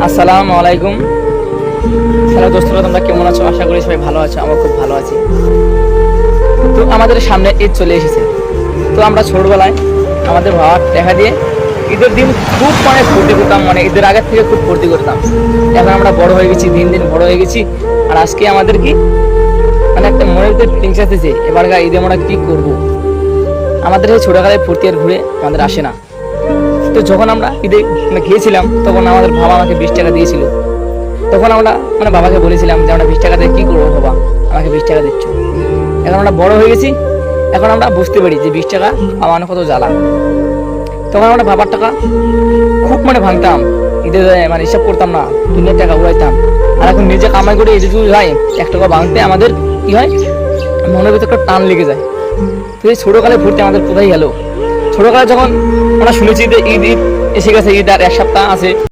আসসালামু আলাইকুম। হ্যালো দোস্তরা, তোমরা কেমন আছো? আশা করি সবাই ভালো আছো। আমরা খুব ভালো আছি। তো আমাদের সামনে ঈদ চলে এসেছে। তো আমরা ছোটবেলায় আমাদের বাবার টাকা দিয়ে ঈদের দিন খুব ফুর্তি করতাম, ঈদের আগের থেকে খুব ফুর্তি করতাম। এখন আমরা বড় হয়ে গেছি, দিন দিন বড় হয়ে গেছি। আর আজকে আমাদের কি একটা মনের ভিতরে ফিলিংস আসতেছে, এবারকার ঈদে আমরা কি করবো। আমাদের এই ছোটবেলায় ফুর্তি আর ঘুরে আমাদের আসে না। তো যখন আমরা ঈদে গিয়েছিলাম, তখন আমাদের বাবা আমাকে 20 টাকা দিয়েছিল। তখন আমরা বাবাকে বলেছিলাম যে আমরা 20 টাকা দিয়ে কী করবো, বাবা আমাকে 20 টাকা দিচ্ছ। এখন আমরা বড় হয়ে গেছি, এখন আমরা বুঝতে পারি যে 20 টাকা আমার কত জ্বালা। তখন আমরা বাবার টাকা খুব ভাঙতাম, ঈদে হিসাব করতাম না, দুনিয়ার টাকা উড়াইতাম। আর এখন নিজে কামাই করে ঈদে যদি যাই 1 টাকা ভাঙতে আমাদের কি হয়, মনের ভিতরে একটা টান লেগে যায়। তো এই ছোটোকালে ভর্তি আমাদের কোথায় গেল? ছোটোকালে যখন আমরা শুনেছি যে ঈদ এসে গেছে, ঈদ আর 1 সপ্তাহ আছে,